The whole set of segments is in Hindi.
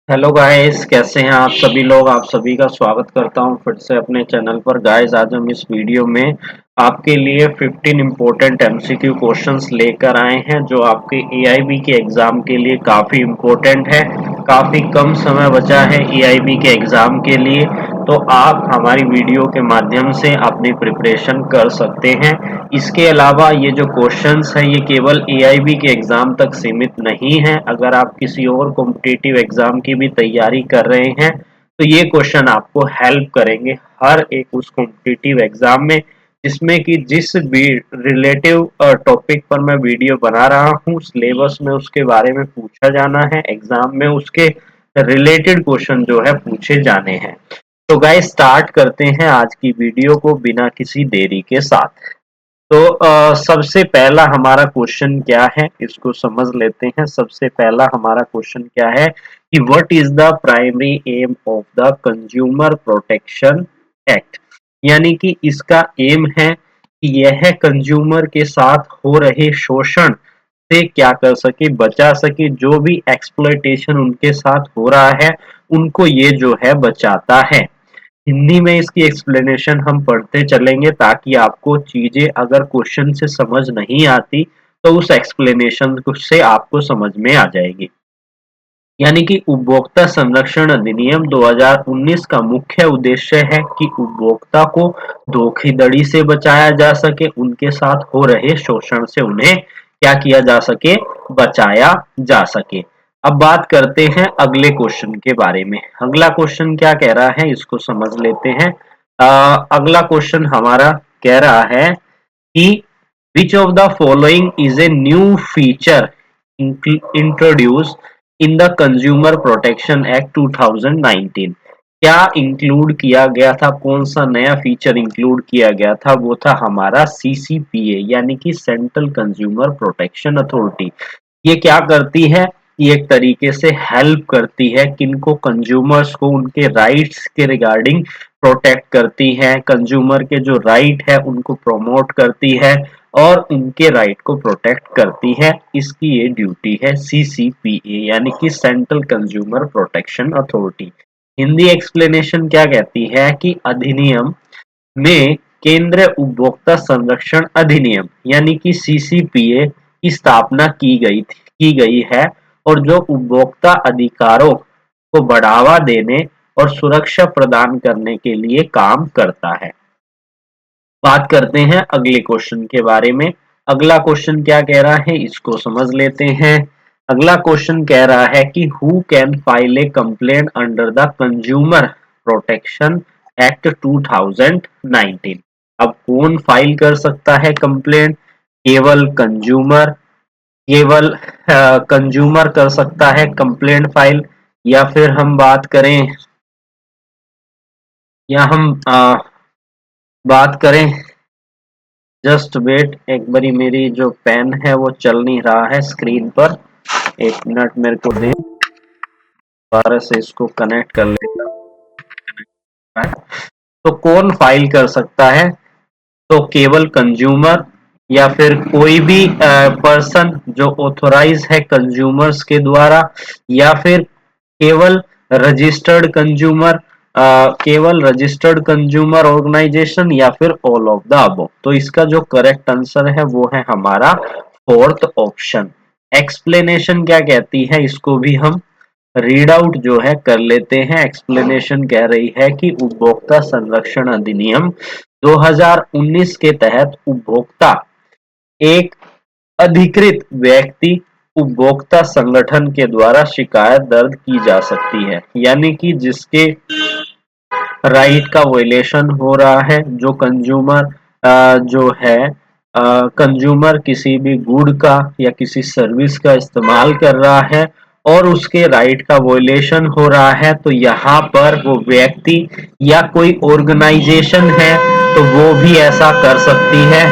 हेलो गाइस, कैसे हैं आप सभी लोग। आप सभी का स्वागत करता हूं फिर से अपने चैनल पर। गाइस, आज हम इस वीडियो में आपके लिए 15 इम्पोर्टेंट एमसीक्यू क्वेश्चंस लेकर आए हैं जो आपके एआईबी के एग्जाम के लिए काफ़ी इम्पोर्टेंट है। काफ़ी कम समय बचा है एआईबी के एग्जाम के लिए, तो आप हमारी वीडियो के माध्यम से अपनी प्रिपरेशन कर सकते हैं। इसके अलावा ये जो क्वेश्चंस है ये केवल एआईबी के एग्जाम तक सीमित नहीं है। अगर आप किसी और कॉम्पिटिटिव एग्जाम की भी तैयारी कर रहे हैं तो ये क्वेश्चन आपको हेल्प करेंगे हर एक उस कॉम्पिटिटिव एग्जाम में जिसमें कि जिस भी रिलेटिव टॉपिक पर मैं वीडियो बना रहा हूँ, सिलेबस में उसके बारे में पूछा जाना है, एग्जाम में उसके रिलेटेड क्वेश्चन जो है पूछे जाने हैं। तो गाइस, स्टार्ट करते हैं आज की वीडियो को बिना किसी देरी के साथ। तो सबसे पहला हमारा क्वेश्चन क्या है, इसको समझ लेते हैं। सबसे पहला हमारा क्वेश्चन क्या है कि what is the primary aim of the consumer protection act. यानी कि इसका एम है कि यह कंज्यूमर के साथ हो रहे शोषण से क्या कर सके, बचा सके। जो भी एक्सप्लॉयटेशन उनके साथ हो रहा है उनको ये जो है बचाता है। हिंदी में इसकी एक्सप्लेनेशन हम पढ़ते चलेंगे ताकि आपको चीजें अगर क्वेश्चन से समझ नहीं आती तो उस एक्सप्लेनेशन से आपको समझ में आ जाएगी। यानी कि उपभोक्ता संरक्षण अधिनियम 2019 का मुख्य उद्देश्य है कि उपभोक्ता को धोखाधड़ी से बचाया जा सके, उनके साथ हो रहे शोषण से उन्हें क्या किया जा सके, बचाया जा सके। अब बात करते हैं अगले क्वेश्चन के बारे में। अगला क्वेश्चन क्या कह रहा है इसको समझ लेते हैं। अगला क्वेश्चन हमारा कह रहा है कि which of the following is a new feature introduced in the Consumer Protection Act 2019। क्या इंक्लूड किया गया था, कौन सा नया फीचर इंक्लूड किया गया था, वो था हमारा सीसीपीए यानी कि सेंट्रल कंज्यूमर प्रोटेक्शन अथॉरिटी। ये क्या करती है, ये एक तरीके से हेल्प करती है किनको, कंज्यूमर्स को उनके राइट्स के रिगार्डिंग प्रोटेक्ट करती है। कंज्यूमर के जो राइट है उनको प्रमोट करती है और उनके राइट को प्रोटेक्ट करती है। इसकी ये ड्यूटी है सीसीपीए यानी कि central consumer protection authority. Hindi explanation क्या कहती है कि अधिनियम में केंद्रीय उपभोक्ता संरक्षण अधिनियम यानी कि सीसीपीए की स्थापना की गई है और जो उपभोक्ता अधिकारों को बढ़ावा देने और सुरक्षा प्रदान करने के लिए काम करता है। बात करते हैं अगले क्वेश्चन के बारे में। अगला क्वेश्चन क्या कह रहा है इसको समझ लेते हैं। अगला क्वेश्चन कह रहा है कि who can file a complaint under the consumer protection act 2019। अब कौन फाइल कर सकता है कंप्लेंट? केवल कंज्यूमर, केवल कंज्यूमर कर सकता है कंप्लेंट फाइल, या फिर हम बात करें, या हम बात करें, जस्ट वेट, एक बारी मेरी जो पेन है वो चल नहीं रहा है स्क्रीन पर। एक मिनट मेरे को दे, दोबारा से इसको कनेक्ट कर लेता हूं। तो कौन फाइल कर सकता है? तो केवल कंज्यूमर या फिर कोई भी पर्सन जो ऑथोराइज है कंज्यूमर्स के द्वारा, या फिर केवल रजिस्टर्ड कंज्यूमर, केवल रजिस्टर्ड कंज्यूमर ऑर्गेनाइजेशन, या फिर ऑल ऑफ द अबव। तो इसका जो करेक्ट आंसर है वो है हमारा फोर्थ ऑप्शन। एक्सप्लेनेशन क्या कहती है इसको भी हम रीड आउट जो है कर लेते हैं। एक्सप्लेनेशन कह रही है कि उपभोक्ता संरक्षण अधिनियम 2019 के तहत उपभोक्ता एक अधिकृत व्यक्ति उपभोक्ता संगठन के द्वारा शिकायत दर्ज की जा सकती है। यानी कि जिसके राइट का वायलेशन हो रहा है, जो कंज्यूमर जो है कंज्यूमर किसी भी गुड का या किसी सर्विस का इस्तेमाल कर रहा है और उसके राइट का वायलेशन हो रहा है, तो यहाँ पर वो व्यक्ति या कोई ऑर्गेनाइजेशन है तो वो भी ऐसा कर सकती है।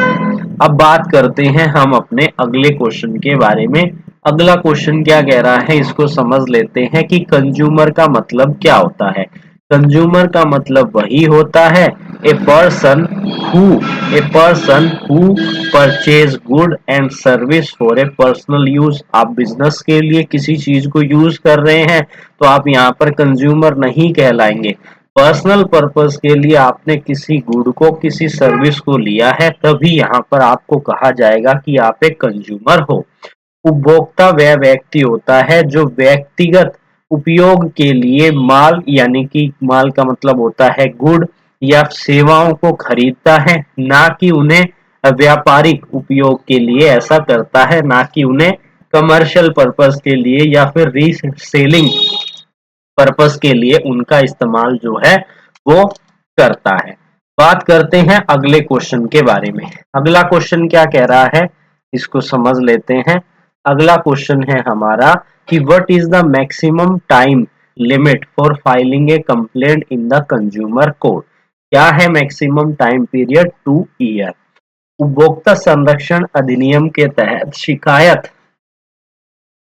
अब बात करते हैं हम अपने अगले क्वेश्चन के बारे में। अगला क्वेश्चन क्या कह रहा है इसको समझ लेते हैं कि कंज्यूमर का मतलब क्या होता है। कंज्यूमर का मतलब वही होता है a person who a person who purchase good and service for a personal use. आप बिजनेस के लिए किसी चीज को यूज कर रहे हैं तो आप यहाँ पर कंज्यूमर नहीं कहलाएंगे। पर्सनल पर्पस के लिए आपने किसी गुड को किसी सर्विस को लिया है तभी यहाँ पर आपको कहा जाएगा कि आप एक कंज्यूमर हो। उपभोक्ता वह व्यक्ति होता है जो व्यक्तिगत उपयोग के लिए माल यानी कि माल का मतलब होता है गुड या सेवाओं को खरीदता है, ना कि उन्हें व्यापारिक उपयोग के लिए ऐसा करता है, ना कि उन्हें कमर्शियल पर्पस के लिए या फिर रीसेलिंग पर्पस के लिए उनका इस्तेमाल जो है वो करता है। बात करते हैं अगले क्वेश्चन के बारे में। अगला क्वेश्चन क्या कह रहा है इसको समझ लेते हैं। अगला क्वेश्चन है हमारा कि what is the maximum time limit for filing A complaint in the consumer court. क्या है मैक्सिमम टाइम पीरियड? 2 ईयर। उपभोक्ता संरक्षण अधिनियम के तहत शिकायत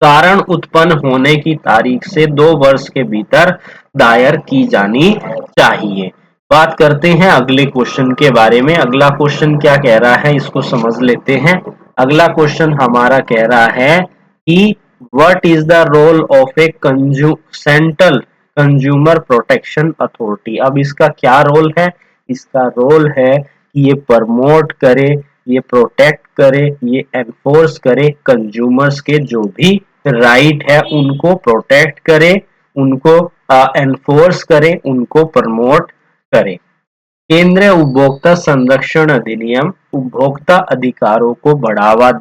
कारण उत्पन्न होने की तारीख से 2 वर्ष के भीतर दायर की जानी चाहिए। बात करते हैं अगले क्वेश्चन के बारे में। अगला क्वेश्चन क्या कह रहा है इसको समझ लेते हैं। अगला क्वेश्चन हमारा कह रहा है कि what is the role of a central consumer protection authority. अब इसका क्या रोल है? इसका रोल है कि ये प्रमोट करे, ये प्रोटेक्ट करे, ये एनफोर्स करे कंज्यूमर्स के जो भी राइट है उनको प्रोटेक्ट करे, उनको एनफोर्स करे, उनको प्रमोट करे। केंद्रीय उपभोक्ता संरक्षण अधिनियम उपभोक्ता अधिकारों को बढ़ावा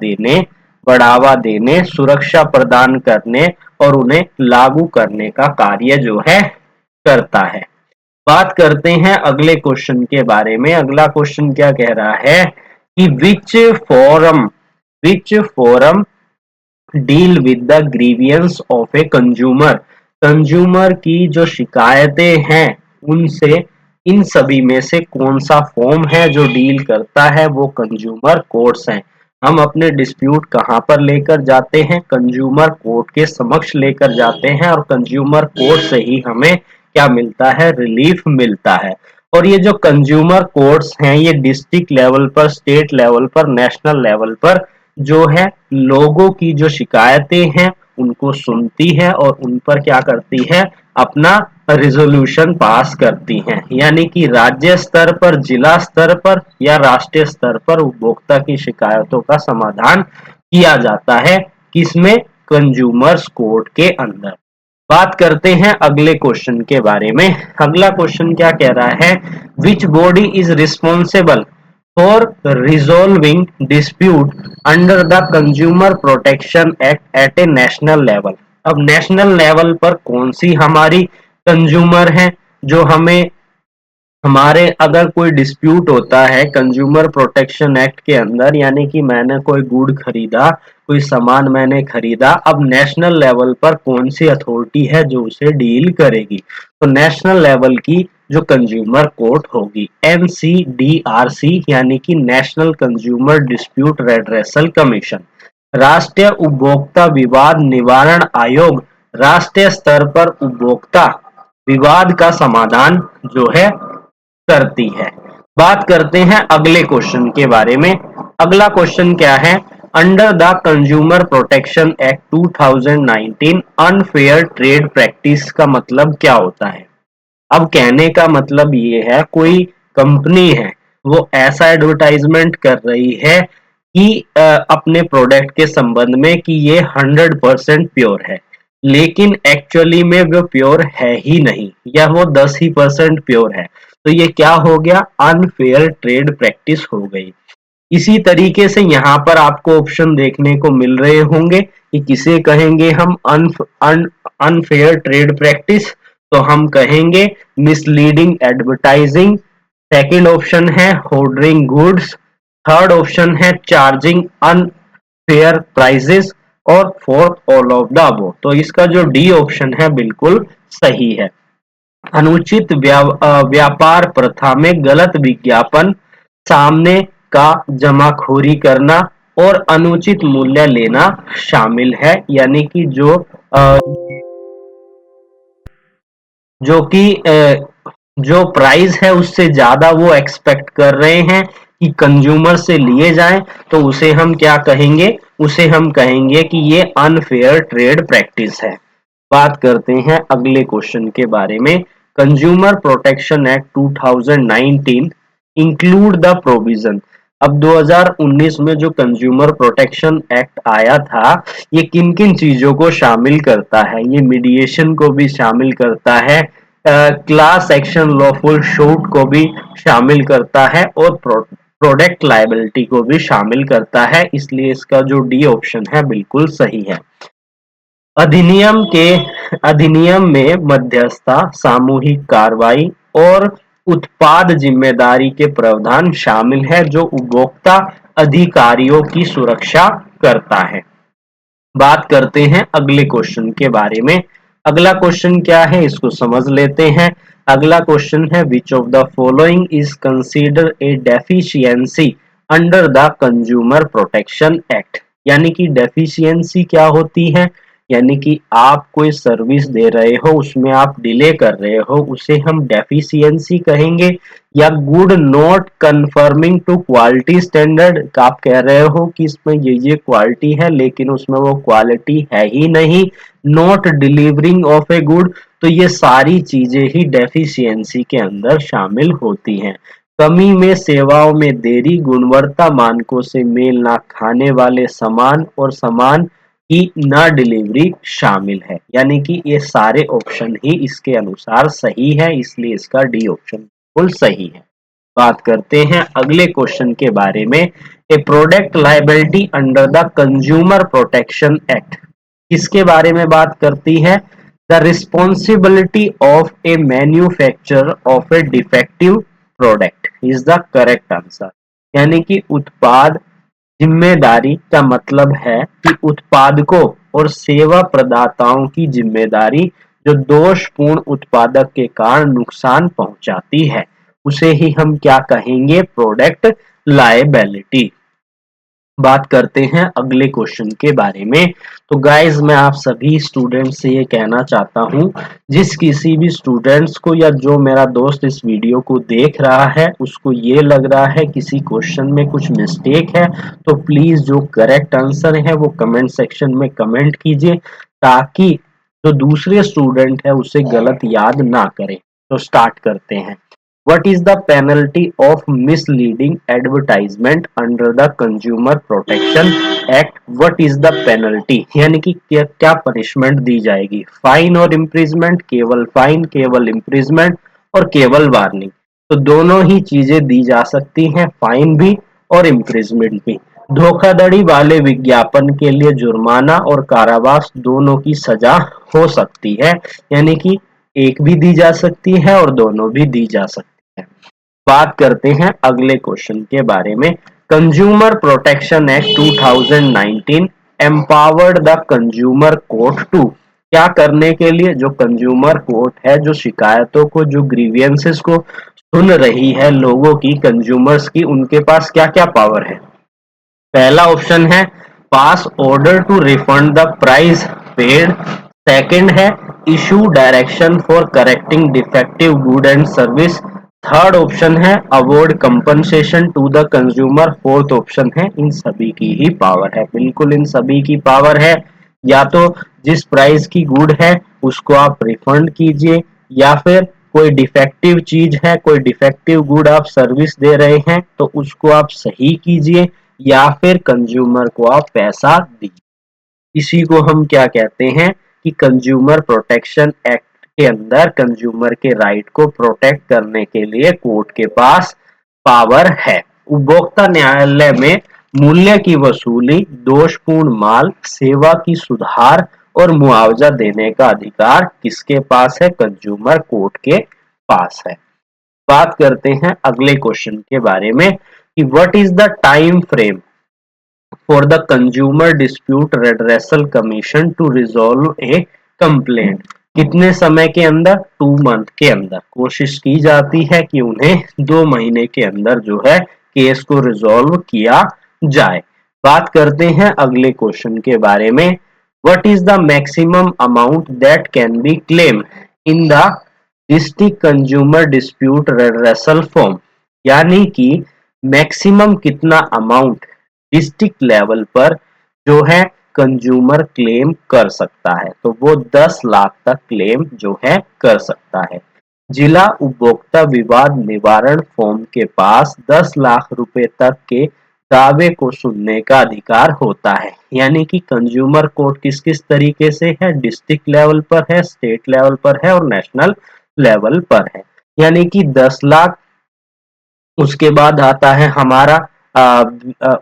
देने, सुरक्षा प्रदान करने और उन्हें लागू करने का कार्य जो है करता है। बात करते हैं अगले क्वेश्चन के बारे में। अगला क्वेश्चन क्या कह रहा है कि which forum deal with the grievances of a consumer. Consumer की जो शिकायतें हैं उनसे इन सभी में से कौन सा फॉर्म है जो डील करता है? वो कंज्यूमर कोर्ट्स हैं। हम अपने डिस्प्यूट कहाँ पर लेकर जाते हैं? कंज्यूमर कोर्ट के समक्ष लेकर जाते हैं और कंज्यूमर कोर्ट से ही हमें क्या मिलता है? रिलीफ मिलता है। और ये जो कंज्यूमर कोर्ट्स हैं ये डिस्ट्रिक्ट लेवल पर, स्टेट लेवल पर, नेशनल लेवल पर जो है लोगों की जो शिकायतें हैं उनको सुनती है और उन पर क्या करती है? अपना रिजोल्यूशन पास करती हैं। यानी कि राज्य स्तर पर, जिला स्तर पर या राष्ट्रीय स्तर पर उपभोक्ता की शिकायतों का समाधान किया जाता है। किसमें? कंज्यूमर्स कोर्ट के अंदर। बात करते हैं अगले क्वेश्चन के बारे में। अगला क्वेश्चन क्या कह रहा है? Which body is responsible for resolving dispute under the consumer protection act at A national level. अब नेशनल लेवल पर कौन सी हमारी कंज्यूमर है जो हमें हमारे अगर कोई डिस्प्यूट होता है कंज्यूमर प्रोटेक्शन एक्ट के अंदर, यानी कि मैंने कोई गुड खरीदा, कोई सामान मैंने खरीदा, अब नेशनल लेवल पर कौन सी अथॉरिटी है जो उसे डील करेगी? तो नेशनल लेवल की जो कंज्यूमर कोर्ट होगी NCDRC यानी कि national consumer dispute redressal commission. राष्ट्रीय उपभोक्ता विवाद निवारण आयोग राष्ट्रीय स्तर पर उपभोक्ता विवाद का समाधान जो है करती है। बात करते हैं अगले क्वेश्चन के बारे में। अगला क्वेश्चन क्या है? Under the consumer protection act 2019 unfair trade practice का मतलब क्या होता है? अब कहने का मतलब ये है कोई कंपनी है वो ऐसा एडवर्टाइजमेंट कर रही है कि अपने प्रोडक्ट के संबंध में कि ये 100% प्योर है, लेकिन एक्चुअली में वो प्योर है ही नहीं या वो 10% प्योर है। तो ये क्या हो गया? अनफेयर ट्रेड प्रैक्टिस हो गई। इसी तरीके से यहाँ पर आपको ऑप्शन देखने को मिल रहे होंगे कि किसे कहेंगे हम अनफेयर ट्रेड प्रैक्टिस। तो हम कहेंगे मिसलीडिंग एडवर्टाइजिंग, सेकंड ऑप्शन है होर्डिंग गुड्स, थर्ड ऑप्शन है चार्जिंग अनफेयर प्राइसेस और fourth all of the above. तो इसका जो डी ऑप्शन है बिल्कुल सही है। अनुचित व्यापार प्रथा में गलत विज्ञापन, सामने का जमाखोरी करना और अनुचित मूल्य लेना शामिल है। यानी कि जो जो कि जो प्राइस है उससे ज्यादा वो एक्सपेक्ट कर रहे हैं कि कंज्यूमर से लिए जाएं, तो उसे हम क्या कहेंगे? उसे हम कहेंगे कि ये अनफेयर ट्रेड प्रैक्टिस है। बात करते हैं अगले क्वेश्चन के बारे में। Consumer protection act 2019 include the provision. अब 2019 में जो कंज्यूमर प्रोटेक्शन एक्ट आया था, ये किन किन चीजों को शामिल करता है? ये मीडिएशन को भी शामिल करता है, क्लास एक्शन लॉफुल शूट को भी शामिल करता है, और प्रोडक्ट लायबिलिटी को भी शामिल करता है। इसलिए इसका जो डी ऑप्शन है बिल्कुल सही है। अधिनियम में मध्यस्थता, सामूहिक कार्रवाई और उत्पाद जिम्मेदारी के प्रावधान शामिल है, जो उपभोक्ता अधिकारियों की सुरक्षा करता है। बात करते हैं अगले क्वेश्चन के बारे में। अगला क्वेश्चन क्या है, इसको समझ लेते हैं। अगला क्वेश्चन है, विच of the following is consider a deficiency under the consumer protection act. यानी कि डेफिशिएंसी क्या होती है? यानी कि आप कोई सर्विस दे रहे हो, उसमें आप डिले कर रहे हो, उसे हम डेफिशिएंसी कहेंगे। या good not conforming to quality standard, आप कह रहे हो कि इसमें ये क्वालिटी है लेकिन उसमें वो क्वालिटी है ही नहीं। Not delivering of a good, तो ये सारी चीजें ही डेफिशिएंसी के अंदर शामिल होती हैं। कमी में, सेवाओं में देरी, गुणवत्ता मानकों से मेल ना खाने वाले सामान और सामान की ना डिलीवरी शामिल है। यानी कि ये सारे ऑप्शन ही इसके अनुसार सही है, इसलिए इसका डी ऑप्शन बिल्कुल सही है। बात करते हैं अगले क्वेश्चन के बारे में। A product liability under the consumer protection act किसके बारे में बात करती है? The responsibility of a manufacturer of a defective product is the correct answer. यानी कि उत्पाद जिम्मेदारी का मतलब है कि उत्पादकों और सेवा प्रदाताओं की जिम्मेदारी जो दोषपूर्ण उत्पादक के कारण नुकसान पहुंचाती है, उसे ही हम क्या कहेंगे? Product liability. बात करते हैं अगले क्वेश्चन के बारे में। तो गाइस, मैं आप सभी स्टूडेंट्स से ये कहना चाहता हूँ, जिस किसी भी स्टूडेंट्स को या जो मेरा दोस्त इस वीडियो को देख रहा है उसको ये लग रहा है किसी क्वेश्चन में कुछ मिस्टेक है, तो प्लीज जो करेक्ट आंसर है वो कमेंट सेक्शन में कमेंट कीजिए, ताकि जो दूसरे स्टूडेंट है उसे गलत याद ना करें। तो स्टार्ट करते हैं। What is the penalty of misleading advertisement under the Consumer Protection Act? What is the penalty? यानी कि क्या क्या पनिशमेंट दी जाएगी? फाइन और इम्प्रिजमेंट, केवल फाइन, केवल इम्प्रिजमेंट और केवल वार्निंग। तो दोनों ही चीजें दी जा सकती हैं, फाइन भी और इम्प्रिजमेंट भी। धोखाधड़ी वाले विज्ञापन के लिए जुर्माना और कारावास दोनों की सजा हो सकती है। यानी कि एक भी दी जा सकती है और दोनों भी दी जा सकती है। बात करते हैं अगले क्वेश्चन के बारे में। Consumer protection act 2019 empowered the consumer court to, क्या करने के लिए? जो कंज्यूमर कोर्ट है, जो शिकायतों को, जो ग्रीवियंसेस को सुन रही है लोगों की, कंज्यूमर्स की, उनके पास क्या क्या पावर है? पहला ऑप्शन है pass order to refund the price paid. Second है issue direction for correcting defective good and service. Third option है award compensation to the consumer. Fourth option है इन सभी की ही पावर है। बिल्कुल इन सभी की पावर है। या तो जिस प्राइस की गुड है उसको आप रिफंड कीजिए, या फिर कोई डिफेक्टिव चीज है, कोई डिफेक्टिव गुड आप सर्विस दे रहे हैं तो उसको आप सही कीजिए, या फिर कंज्यूमर को आप पैसा दीजिए। इसी को हम क्या कहते हैं कि कंज्यूमर प्रोटेक्शन एक्ट के अंदर कंज्यूमर के राइट को प्रोटेक्ट करने के लिए कोर्ट के पास पावर है। उपभोक्ता न्यायालय में मूल्य की वसूली, दोषपूर्ण माल, सेवा की सुधार और मुआवजा देने का अधिकार किसके पास है? कंज्यूमर कोर्ट के पास है। बात करते हैं अगले क्वेश्चन के बारे में कि what is the time frame for the consumer dispute redressal commission to resolve a complaint. कितने समय के अंदर? 2 मंथ के अंदर कोशिश की जाती है कि उन्हें 2 महीने के अंदर जो है केस को रिजॉल्व किया जाए। बात करते हैं अगले क्वेश्चन के बारे में। What is the maximum amount that can be claim in the district consumer dispute redressal form, यानी कि मैक्सिमम कितना अमाउंट डिस्ट्रिक्ट लेवल पर जो है कंज्यूमर क्लेम कर सकता है, तो वो 10 लाख तक क्लेम जो है कर सकता है। जिला उपभोक्ता विवाद निवारण फॉर्म के पास 10 लाख रुपए तक के दावे को सुनने का अधिकार होता है। यानी कि कंज्यूमर कोर्ट किस किस तरीके से है, डिस्ट्रिक्ट लेवल पर है, स्टेट लेवल पर है और नेशनल लेवल पर है। यानी कि 10 लाख, उसके बाद आता है हमारा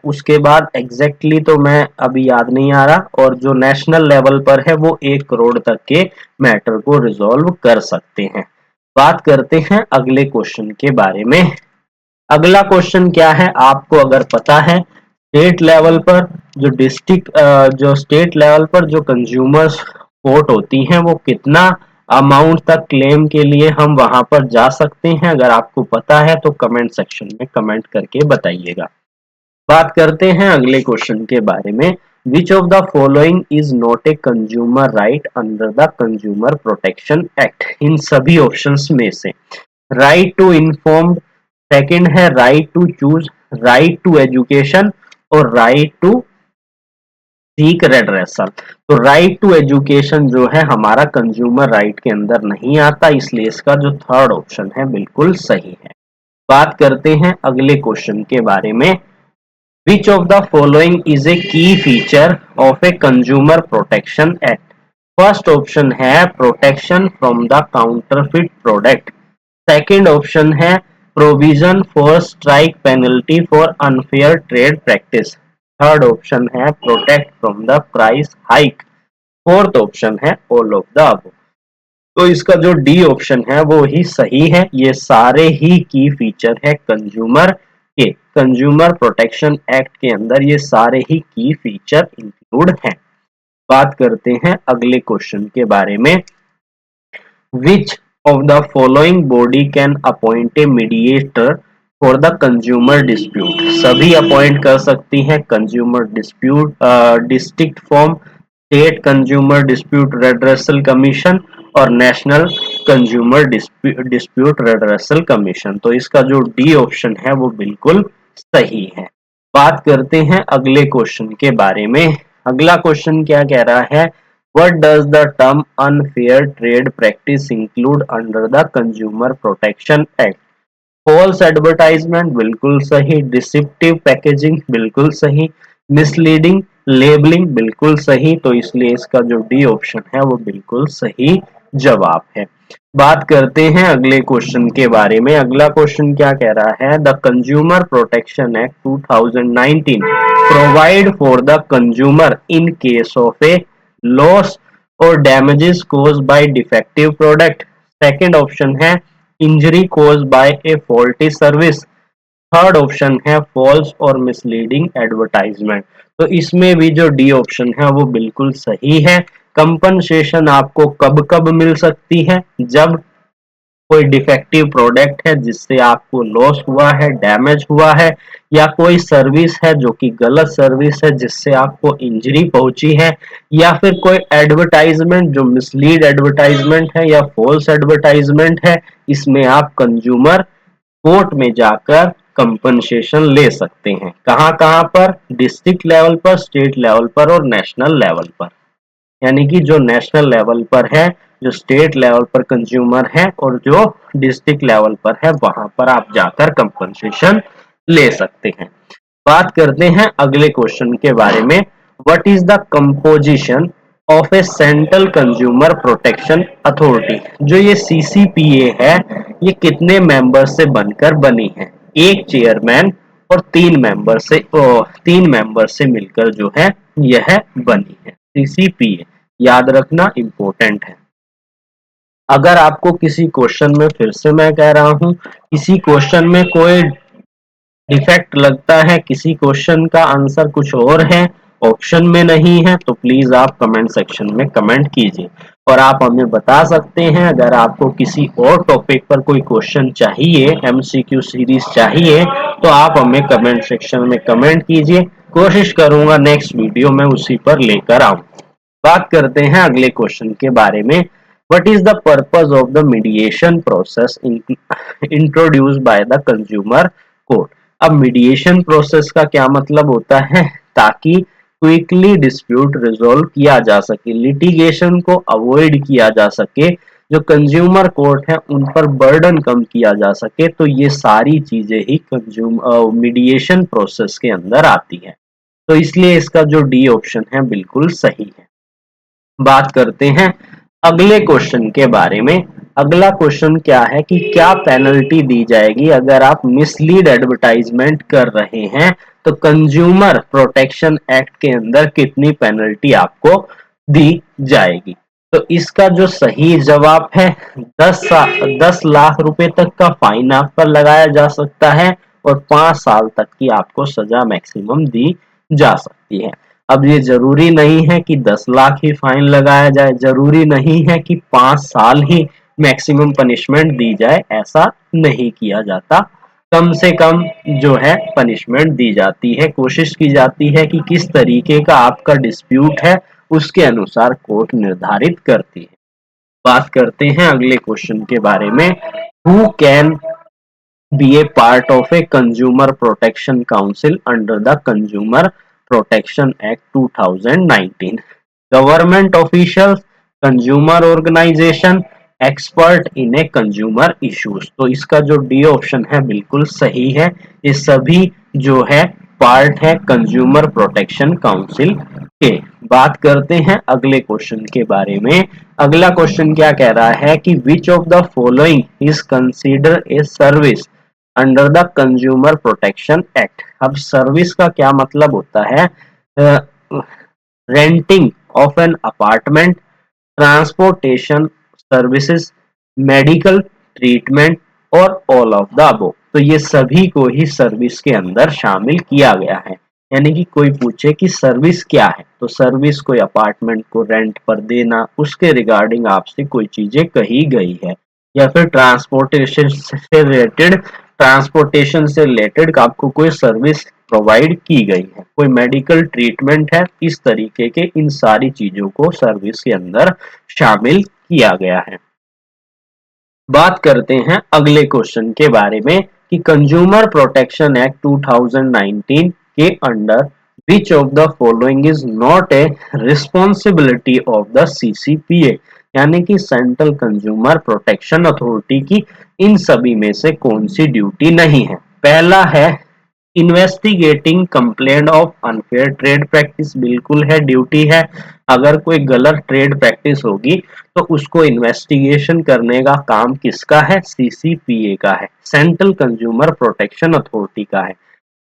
उसके बाद एग्जैक्टली तो मैं अभी याद नहीं आ रहा, और जो नेशनल लेवल पर है वो 1 करोड़ तक के मैटर को रिजॉल्व कर सकते हैं। बात करते हैं अगले क्वेश्चन के बारे में। अगला क्वेश्चन क्या है, आपको अगर पता है स्टेट लेवल पर जो स्टेट लेवल पर जो कंज्यूमर्स कोर्ट होती हैं वो कितना अमाउंट तक क्लेम के लिए हम वहां पर जा सकते हैं, अगर आपको पता है तो कमेंट सेक्शन में कमेंट करके बताइएगा। बात करते हैं अगले क्वेश्चन के बारे में। Which of the following is not a consumer right under the consumer protection act, इन सभी ऑप्शंस में से राइट टू इन्फॉर्म, सेकंड है right to choose, right to education और राइट टू सीक रेड्रेसल। तो राइट टू एजुकेशन जो है हमारा कंज्यूमर राइट के अंदर नहीं आता, इसलिए इसका जो थर्ड ऑप्शन है बिल्कुल सही है। बात करते हैं अगले क्वेश्चन के बारे में। Which of the following is a key feature of a consumer protection act. First option है protection from the counterfeit product, second option है provision for strike penalty for unfair trade practice, third option है protect from the price hike, fourth option है ऑल ऑफ द अबव। तो इसका जो डी ऑप्शन है वो ही सही है। ये सारे ही की फीचर है कंज्यूमर के, कंज्यूमर प्रोटेक्शन एक्ट के अंदर ये सारे ही की फीचर इंक्लूड हैं। बात करते हैं अगले क्वेश्चन के बारे में। Which of the following body can appoint a mediator for the consumer dispute, सभी अपॉइंट कर सकती हैं consumer dispute district forum, state consumer dispute redressal commission और national consumer dispute redressal commission. तो इसका जो डी ऑप्शन है वो बिल्कुल सही है। बात करते हैं अगले क्वेश्चन के बारे में। अगला क्वेश्चन क्या कह रहा है, what does the term unfair trade practice include under the consumer protection act. False advertisement बिल्कुल सही, डिसेप्टिव पैकेजिंग बिल्कुल सही, मिसलीडिंग लेबलिंग बिल्कुल सही, तो इसलिए इसका जो डी ऑप्शन है वो बिल्कुल सही जवाब है। बात करते हैं अगले क्वेश्चन के बारे में। अगला क्वेश्चन क्या कह रहा है, the consumer protection act 2019 provide for the consumer in case of a loss और damages caused by defective product, second option है injury caused by a faulty service, third option है फॉल्स और मिसलीडिंग एडवर्टाइजमेंट। तो इसमें भी जो डी ऑप्शन है वो बिल्कुल सही है। कंपनसेशन आपको कब कब मिल सकती है, जब कोई डिफेक्टिव प्रोडक्ट है जिससे आपको लॉस हुआ है, डैमेज हुआ है, या कोई सर्विस है जो कि गलत सर्विस है जिससे आपको इंजरी पहुंची है, या फिर कोई एडवर्टाइजमेंट जो मिसलीड एडवर्टाइजमेंट है या फॉल्स एडवर्टाइजमेंट है, इसमें आप कंज्यूमर कोर्ट में जाकर कंपनसेशन ले सकते हैं। कहां कहां पर, डिस्ट्रिक्ट लेवल पर, स्टेट लेवल पर और नेशनल लेवल पर। यानी कि जो नेशनल लेवल पर है, जो स्टेट लेवल पर कंज्यूमर है और जो डिस्ट्रिक्ट लेवल पर है, वहां पर आप जाकर कंपनसेशन ले सकते हैं। बात करते हैं अगले क्वेश्चन के बारे में। What is the composition of a central consumer protection authority. जो ये सीसीपीए है ये कितने मेंबर से बनकर बनी है, एक चेयरमैन और 3 मेंबर से मिलकर जो है यह बनी है सीसीपीए। याद रखना इंपॉर्टेंट है। अगर आपको किसी क्वेश्चन में, फिर से मैं कह रहा हूं, किसी क्वेश्चन में कोई डिफेक्ट लगता है, किसी क्वेश्चन का आंसर कुछ और है, ऑप्शन में नहीं है, तो प्लीज आप कमेंट सेक्शन में कमेंट कीजिए। और आप हमें बता सकते हैं अगर आपको किसी और टॉपिक पर कोई क्वेश्चन चाहिए, एमसीक्यू सीरीज चाहिए, तो आप हमें कमेंट सेक्शन में कमेंट कीजिए। कोशिश करूंगा नेक्स्ट वीडियो में उसी पर लेकर आऊं। बात करते हैं अगले क्वेश्चन के बारे में। What is the purpose of the mediation process introduced by the consumer court? अब मीडिएशन प्रोसेस का क्या मतलब होता है? ताकि क्विकली डिस्प्यूट रिजोल्व किया जा सके, लिटिगेशन को अवॉइड किया जा सके, जो कंज्यूमर कोर्ट है उन पर बर्डन कम किया जा सके, तो ये सारी चीजें ही मीडिएशन प्रोसेस के अंदर आती है। तो इसलिए इसका जो डी ऑप्शन है बिल्कुल सही है। बात करते हैं अगले क्वेश्चन के बारे में। अगला क्वेश्चन क्या है कि क्या पेनल्टी दी जाएगी अगर आप मिसलीड एडवर्टाइजमेंट कर रहे हैं, तो कंज्यूमर प्रोटेक्शन एक्ट के अंदर कितनी पेनल्टी आपको दी जाएगी? तो इसका जो सही जवाब है 10 लाख रुपए तक का फाइन आप पर लगाया जा सकता है और 5 साल तक की आपको सजा मैक्सिमम दी जा सकती है। अब ये जरूरी नहीं है कि 10 लाख ही फाइन लगाया जाए, जरूरी नहीं है कि 5 साल ही मैक्सिमम पनिशमेंट दी जाए, ऐसा नहीं किया जाता। कम से कम जो है पनिशमेंट दी जाती है, कोशिश की जाती है कि किस तरीके का आपका डिस्प्यूट है उसके अनुसार कोर्ट निर्धारित करती है। बात करते हैं अगले क्वेश्चन के बारे में। Who can be a part of a consumer protection council under the Consumer Protection Act 2019? Government officials, consumer organization, expert in a consumer issues. तो इसका जो डी ऑप्शन है बिल्कुल सही है, ये सभी जो है पार्ट है कंज्यूमर प्रोटेक्शन काउंसिल के। बात करते हैं अगले क्वेश्चन के बारे में। अगला क्वेश्चन क्या कह रहा है कि विच of the following is consider a service under the consumer protection act? अब सर्विस का क्या मतलब होता है? Renting of an apartment, transportation services, medical treatment और ऑल ऑफ द अबव। तो ये सभी को ही सर्विस के अंदर शामिल किया गया है। यानी कि कोई पूछे कि सर्विस क्या है, तो सर्विस कोई अपार्टमेंट को रेंट पर देना, उसके रिगार्डिंग आपसे कोई चीजें कही गई है, या फिर ट्रांसपोर्टेशन से रिलेटेड आपको कोई सर्विस प्रोवाइड की गई है, कोई मेडिकल ट्रीटमेंट है, इस तरीके के इन सारी चीजों को सर्विस के अंदर शामिल किया गया है। बात करते हैं अगले क्वेश्चन के बारे में कि कंज्यूमर प्रोटेक्शन एक्ट 2019 के under which of the following is not a responsibility of the CCPA? यानी कि सेंट्रल कंज्यूमर प्रोटेक्शन अथॉरिटी की इन सभी में से कौन सी ड्यूटी नहीं है? पहला है investigating complaint of unfair trade practice, बिल्कुल है, ड्यूटी है। अगर कोई गलत ट्रेड प्रैक्टिस होगी तो उसको इन्वेस्टिगेशन करने का काम किसका है? सीसीपीए का है, सेंट्रल कंज्यूमर प्रोटेक्शन अथॉरिटी का है।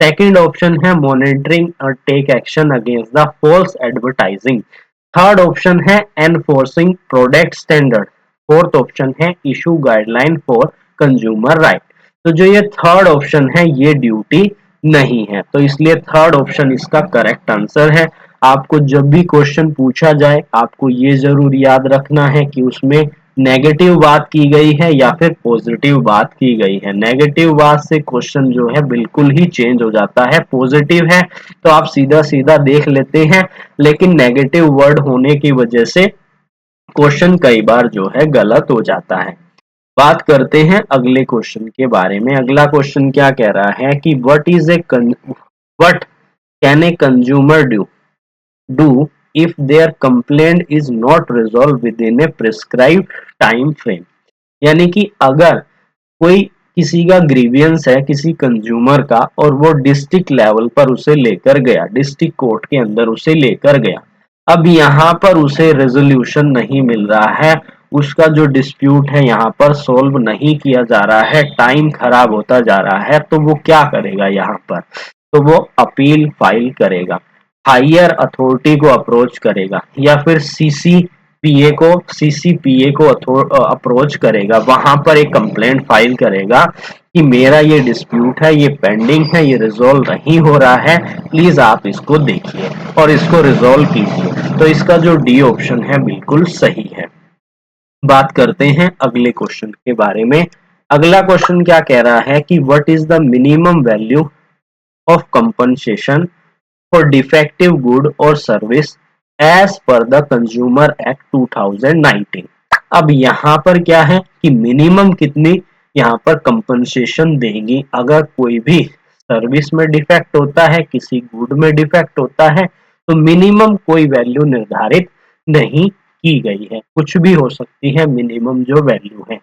सेकंड ऑप्शन है मॉनिटरिंग और take action against the false advertising. Third option है enforcing product standard. Fourth option है issue guideline for consumer right. तो जो ये थर्ड ऑप्शन है ये ड्यूटी नहीं है, तो इसलिए थर्ड ऑप्शन इसका करेक्ट आंसर है। आपको जब भी क्वेश्चन पूछा जाए आपको ये जरूर याद रखना है कि उसमें नेगेटिव बात की गई है या फिर पॉजिटिव बात की गई है। नेगेटिव बात से क्वेश्चन जो है बिल्कुल ही चेंज हो जाता है, पॉजिटिव है तो आप सीधा सीधा देख लेते हैं, लेकिन नेगेटिव वर्ड होने की वजह से क्वेश्चन कई बार जो है गलत हो जाता है। बात करते हैं अगले क्वेश्चन के बारे में। अगला क्वेश्चन क्या कह रहा है कि what can a consumer do if their complaint is not resolve within a prescribed time frame? यानी कि अगर कोई किसी का ग्रीवियंस है किसी कंज्यूमर का और वो डिस्ट्रिक्ट लेवल पर उसे लेकर गया, डिस्ट्रिक्ट कोर्ट के अंदर उसे लेकर गया, अब यहाँ पर उसे रेजोल्यूशन नहीं मिल रहा है, उसका जो डिस्प्यूट है यहाँ पर सोल्व नहीं किया जा रहा है, टाइम खराब होता जा रहा है, तो वो क्या करेगा यहाँ पर? तो वो अपील फाइल करेगा, हायर अथॉरिटी को अप्रोच करेगा, या फिर सीसीपीए को अप्रोच करेगा, वहां पर एक कंप्लेंट फाइल करेगा कि मेरा ये डिस्प्यूट है, ये पेंडिंग है, ये रिजॉल्व नहीं हो रहा है, प्लीज आप इसको देखिए और इसको रिजॉल्व कीजिए। तो इसका जो डी ऑप्शन है बिल्कुल सही है। बात करते हैं अगले क्वेश्चन के बारे में। अगला क्वेश्चन क्या कह रहा है कि what is the minimum value of compensation for defective good or service as per the Consumer Act 2019? अब यहाँ पर क्या है कि मिनिमम कितनी यहाँ पर कंपनसेशन देंगी अगर कोई भी सर्विस में डिफेक्ट होता है, किसी गुड में डिफेक्ट होता है, तो मिनिमम कोई वैल्यू निर्धारित नहीं की गई है, कुछ भी हो सकती है मिनिमम जो वैल्यू है।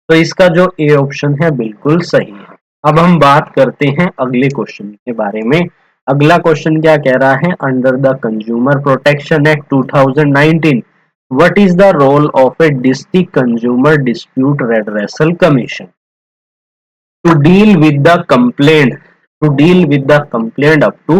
तो इसका जो ए ऑप्शन है बिल्कुल सही है। अब हम बात करते हैं अगले क्वेश्चन के बारे में। अगला क्वेश्चन क्या कह रहा है, under the consumer protection act 2019 what is the role of a district consumer dispute redressal commission to deal with the complaint up to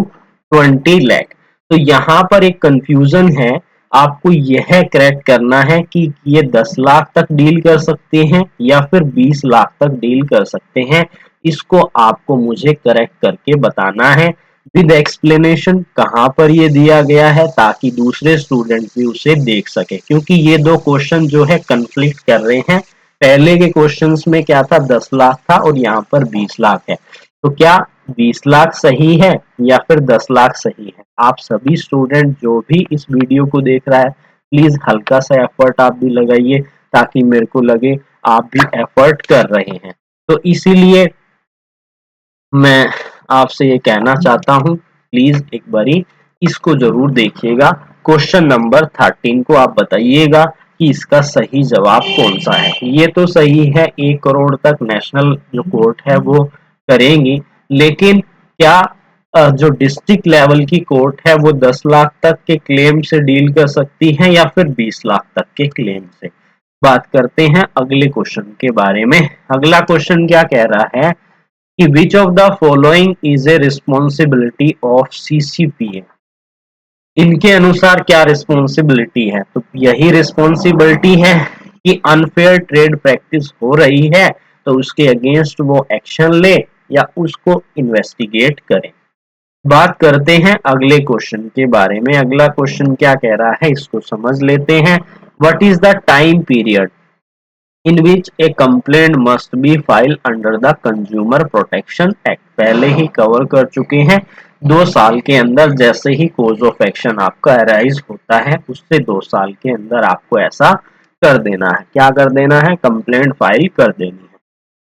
20 lakh. तो यहाँ पर एक कंफ्यूजन है, आपको यह करेक्ट करना है कि ये 10 लाख तक डील कर सकते हैं या फिर 20 लाख तक डील कर सकते हैं। इसको आपको मुझे करेक्ट करके बताना है विद एक्सप्लेनेशन कहाँ पर ये दिया गया है, ताकि दूसरे स्टूडेंट भी उसे देख सके, क्योंकि ये दो क्वेश्चन जो है कंफ्लिक्ट कर रहे हैं। पहले के क्वेश्चंस में क्या था, 10 लाख था और यहाँ पर 20 लाख है। तो क्या 20 लाख सही है या फिर 10 लाख सही है? आप सभी स्टूडेंट जो भी इस वीडियो को देख रहा है, प्लीज हल्का सा एफर्ट आप भी लगाइए, ताकि मेरे को लगे आप भी एफर्ट कर रहे हैं। तो इसीलिए मैं आपसे ये कहना चाहता हूँ, प्लीज एक बारी इसको जरूर देखिएगा। क्वेश्चन नंबर 13 को आप बताइएगा कि इसका सही जवाब कौन सा है। ये तो सही है, 1 करोड़ तक नेशनल जो कोर्ट है वो करेंगी, लेकिन क्या जो डिस्ट्रिक्ट लेवल की कोर्ट है वो 10 लाख तक के क्लेम से डील कर सकती है या फिर 20 लाख तक के क्लेम से? बात करते हैं अगले क्वेश्चन के बारे में। अगला क्वेश्चन क्या कह रहा है कि which of the following is a responsibility of CCPA? इनके अनुसार क्या रिस्पॉन्सिबिलिटी है? तो यही रिस्पॉन्सिबिलिटी है कि अनफेयर ट्रेड प्रैक्टिस हो रही है तो उसके अगेंस्ट वो एक्शन ले या उसको इन्वेस्टिगेट करे। बात करते हैं अगले क्वेश्चन के बारे में। अगला क्वेश्चन क्या कह रहा है इसको समझ लेते हैं। What is the time period in which a complaint must be filed under the Consumer Protection Act? पहले ही कवर कर चुके हैं। 2 साल के अंदर जैसे ही कोज ऑफ एक्शन आपका अराइज होता है, उससे 2 साल के अंदर आपको ऐसा कर देना है। क्या कर देना है? कंप्लेंट फाइल कर देनी है।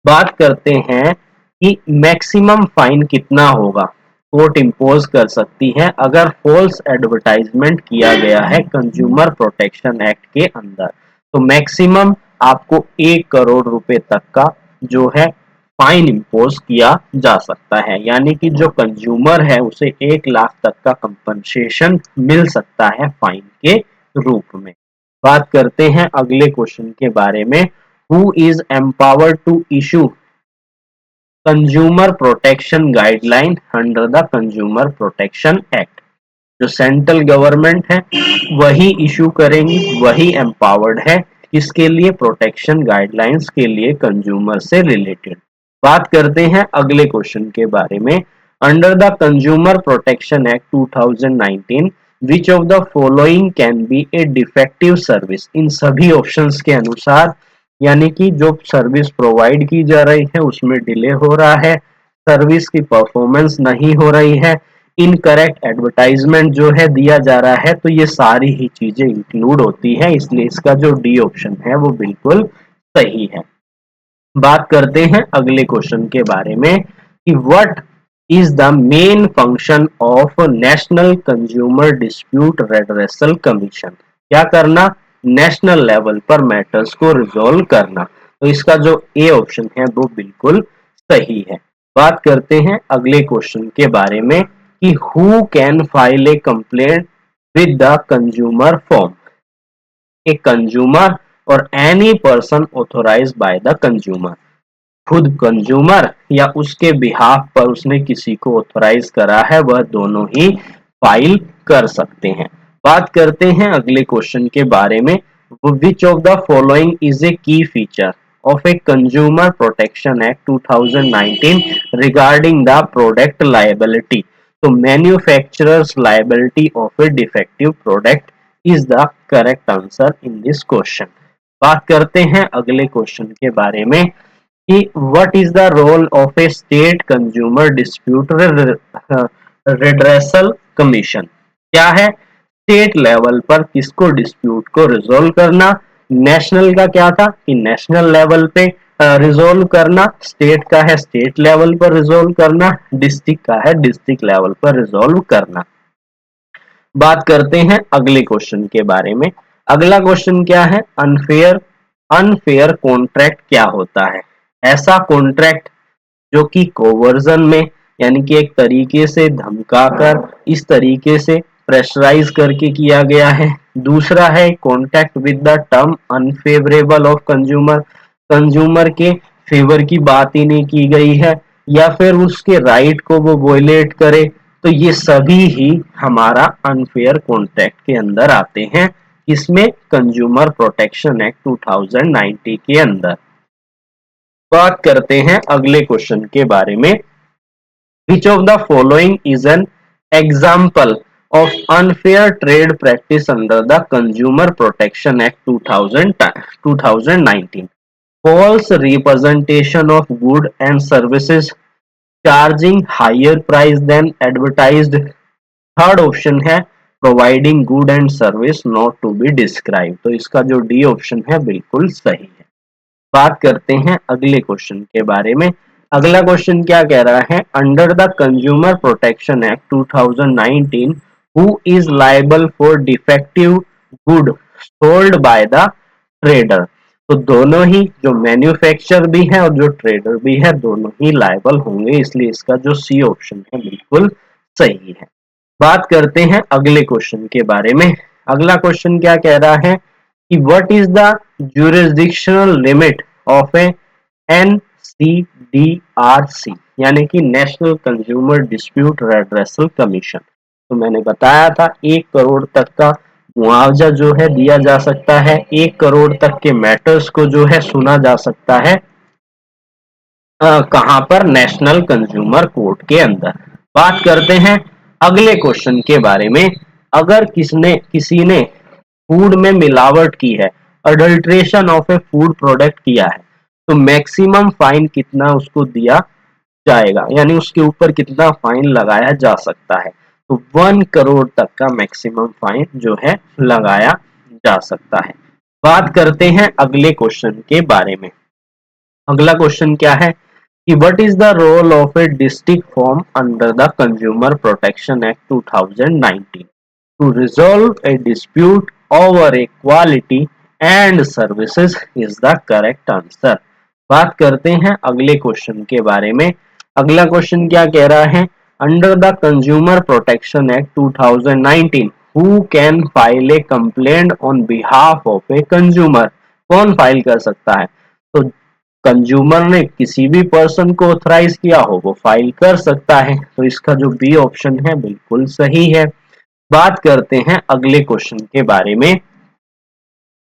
बात करते हैं कि मैक्सिमम फाइन कितना होगा कोर्ट इम्पोज कर सकती है अगर फॉल्स एडवर्टाइजमेंट किया गया है कंज्यूमर प्रोटेक्शन एक्ट के अंदर। तो मैक्सिमम आपको 1 करोड़ रुपए तक का जो है फाइन इम्पोज किया जा सकता है, यानी कि जो कंज्यूमर है उसे 1 लाख तक का कंपनसेशन मिल सकता है फाइन के रूप में। बात करते हैं अगले क्वेश्चन के बारे में। Who is empowered to issue consumer protection guideline under the consumer protection act? जो सेंट्रल गवर्नमेंट है वही इशू करेंगी, वही एम्पावर्ड है इसके लिए, प्रोटेक्शन गाइडलाइंस के लिए कंज्यूमर से रिलेटेड। बात करते हैं अगले क्वेश्चन के बारे में। Under the consumer protection act 2019 which of the following can be a defective service? इन सभी ऑप्शंस के अनुसार, यानी कि जो सर्विस प्रोवाइड की जा रही है उसमें डिले हो रहा है, सर्विस की परफॉर्मेंस नहीं हो रही है, इनकरेक्ट एडवर्टाइजमेंट जो है दिया जा रहा है, तो ये सारी ही चीजें इंक्लूड होती है, इसलिए इसका जो डी ऑप्शन है वो बिल्कुल सही है। बात करते हैं अगले क्वेश्चन के बारे में कि what is the main function of national consumer dispute redressal commission? क्या करना? नेशनल लेवल पर मैटर्स को रिजॉल्व करना। तो इसका जो ए ऑप्शन है वो बिल्कुल सही है। बात करते हैं अगले क्वेश्चन के बारे में कि who can file a complaint with the consumer forum? A consumer और any person authorised by the consumer. खुद कंज्यूमर या उसके बिहाफ पर उसने किसी को ऑथोराइज करा है, वह दोनों ही फाइल कर सकते हैं। बात करते हैं अगले क्वेश्चन के बारे में। Which of the following is a key feature of a consumer protection act 2019 regarding the product liability? तो manufacturer's liability of a defective product is the correct answer in this question. बात करते हैं अगले क्वेश्चन के बारे में कि what is the role of a state consumer dispute redressal commission? क्या है? स्टेट लेवल पर किसको डिस्प्यूट को रिजोल्व करना? नेशनल का क्या था कि नेशनल लेवल पे रिजोल्व करना, स्टेट का है स्टेट लेवल पर रिजोल्व करना, डिस्ट्रिक्ट का है डिस्ट्रिक्ट लेवल पर रिजोल्व करना। बात करते हैं अगले क्वेश्चन के बारे में। अगला क्वेश्चन क्या है, अनफेयर। अनफेयर कॉन्ट्रैक्ट क्या होता है? ऐसा कॉन्ट्रैक्ट जो कि कोवर्जन में, यानी कि एक तरीके से धमकाकर, इस तरीके से प्रेशराइज करके किया गया है। दूसरा है contact with the term unfavourable of consumer, consumer के फेवर की बात ही नहीं की गई है, या फिर उसके राइट को वो वोलेट करे, तो ये सभी ही हमारा अनफेयर कॉन्ट्रैक्ट के अंदर आते हैं। इसमें कंज्यूमर प्रोटेक्शन एक्ट 2090 के अंदर। बात करते हैं अगले क्वेश्चन के बारे में। Which of the following is an example of unfair trade practice under the Consumer Protection Act 2019? False representation of goods and services, charging higher price than advertised. Third option है providing good and service not to be describe. तो इसका जो डी ऑप्शन है बिल्कुल सही है। बात करते हैं अगले क्वेश्चन के बारे में। अगला क्वेश्चन क्या कह रहा है, under the consumer protection act 2019 who is liable for defective good sold by the trader. तो दोनों ही, जो मैन्युफैक्चरर भी है और जो ट्रेडर भी है, दोनों ही लायबल होंगे, इसलिए इसका जो सी ऑप्शन है बिल्कुल सही है। बात करते हैं अगले क्वेश्चन के बारे में। अगला क्वेश्चन क्या कह रहा है कि what is the jurisdictional limit of A NCDRC, यानी कि national consumer dispute redressal commission. तो मैंने बताया था 1 करोड़ तक का मुआवजा जो है दिया जा सकता है, 1 करोड़ तक के मैटर्स को जो है सुना जा सकता है कहां पर, नेशनल कंज्यूमर कोर्ट के अंदर। बात करते हैं अगले क्वेश्चन के बारे में। अगर किसी ने फूड में मिलावट की है, adulteration of A food product किया है, तो मैक्सिमम फाइन कितना उसको दिया जाएगा, यानी उसके ऊपर कितना फाइन लगाया जा सकता है? तो 1 करोड़ तक का मैक्सिमम फाइन जो है लगाया जा सकता है। बात करते हैं अगले क्वेश्चन के बारे में। अगला क्वेश्चन क्या है कि what is the role of a district forum under the consumer protection act 2019 to resolve a dispute over a quality and services is the correct answer. बात करते हैं अगले क्वेश्चन के बारे में। अगला क्वेश्चन क्या कह रहा है, under the consumer protection act 2019 who can file a complaint on behalf of a consumer. कौन फाइल कर सकता है? तो कंज्यूमर ने किसी भी पर्सन को ऑथराइज किया हो वो फाइल कर सकता है। तो इसका जो बी ऑप्शन है बिल्कुल सही है। बात करते हैं अगले क्वेश्चन के बारे में।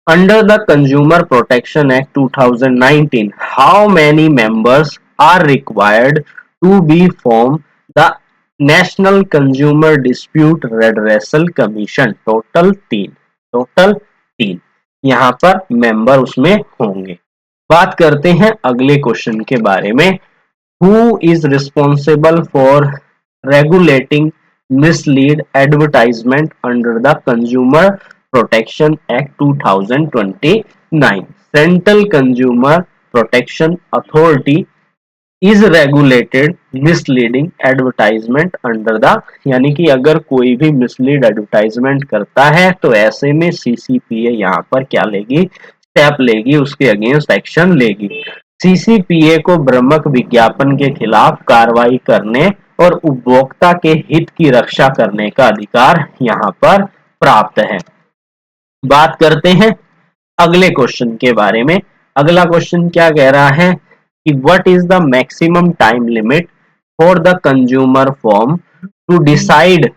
Under the consumer protection act 2019 how many members are required to be form the national consumer dispute redressal commission? Total 3। Total 3 यहाँ पर मेंबर उसमें होंगे। बात करते हैं अगले क्वेश्चन के बारे में। Who is responsible for regulating mislead advertisement under the consumer protection act 2029? Central consumer protection authority is regulated misleading advertisement under the, यानी कि अगर कोई भी मिसलीड एडवर्टाइजमेंट करता है तो ऐसे में CCPA यहाँ पर क्या लेगी, स्टेप लेगी, उसके अगेंस्ट एक्शन लेगी। CCPA को भ्रामक विज्ञापन के खिलाफ कार्रवाई करने और उपभोक्ता के हित की रक्षा करने का अधिकार यहाँ पर प्राप्त है। बात करते हैं अगले क्वेश्चन के बारे में। अगला क्वेश्चन क्या कह रहा है कि what is the maximum time limit for the consumer forum to decide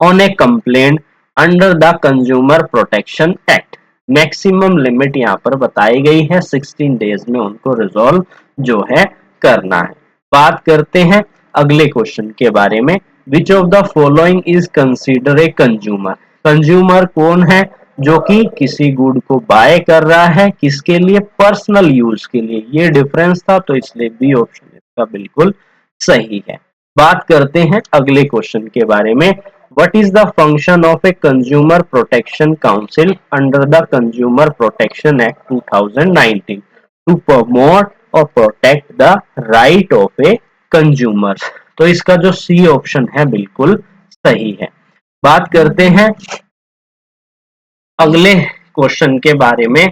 on a complaint under the consumer protection act? Maximum limit यहाँ पर बताई गई है, 16 डेज में उनको रिजॉल्व जो है करना है। बात करते हैं अगले क्वेश्चन के बारे में। Which of the following is consider a consumer? Consumer कौन है जो कि किसी गुड को बाय कर रहा है, किसके लिए, पर्सनल यूज के लिए। ये डिफरेंस था, तो इसलिए बी ऑप्शन इसका बिल्कुल सही है। बात करते हैं अगले क्वेश्चन के बारे में। What is the function of a consumer protection council under the consumer protection act 2019 to promote और protect the right of a consumer. तो इसका जो सी ऑप्शन है बिल्कुल सही है। बात करते हैं अगले क्वेश्चन के बारे में।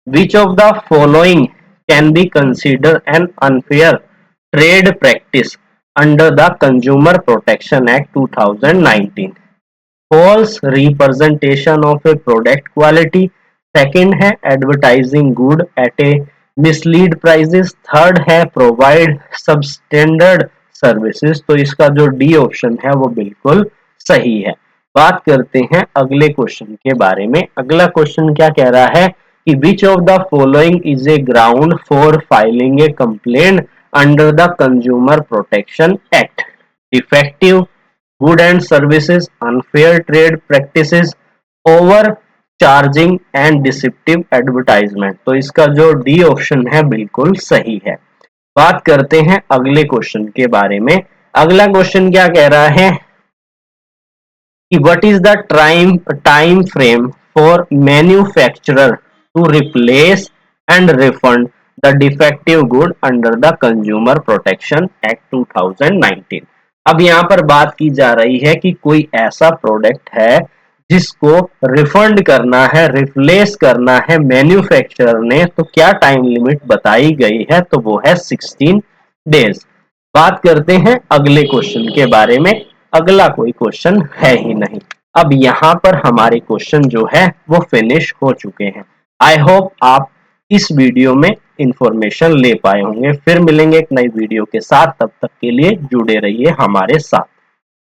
Which of the following can be consider an unfair trade practice under the consumer protection act 2019? False representation of a product quality, second है advertising good at a mislead prices, third है प्रोवाइड सबस्टैंडर्ड सर्विसेज। तो इसका जो डी ऑप्शन है वो बिल्कुल सही है। बात करते हैं अगले क्वेश्चन के बारे में। अगला क्वेश्चन क्या कह रहा है कि विच of the following is A ground for filing A complaint under the consumer protection act? Defective good and services, unfair trade practices, over charging and deceptive advertisement. तो इसका जो डी ऑप्शन है बिल्कुल सही है। बात करते हैं अगले क्वेश्चन के बारे में। अगला क्वेश्चन क्या कह रहा है कि what is the time frame for manufacturer to replace and refund the defective good under the consumer protection act 2019? अब यहाँ पर बात की जा रही है कि कोई ऐसा प्रोडक्ट है जिसको रिफंड करना है, रिप्लेस करना है मैन्युफैक्चरर ने, तो क्या टाइम लिमिट बताई गई है? तो वो है 16 डेज। बात करते हैं अगले क्वेश्चन के बारे में। अगला कोई क्वेश्चन है ही नहीं। अब यहाँ पर हमारे क्वेश्चन जो है वो फिनिश हो चुके हैं। आई होप आप इस वीडियो में इंफॉर्मेशन ले पाए होंगे। फिर मिलेंगे एक नई वीडियो के साथ, तब तक के लिए जुड़े रहिए हमारे साथ।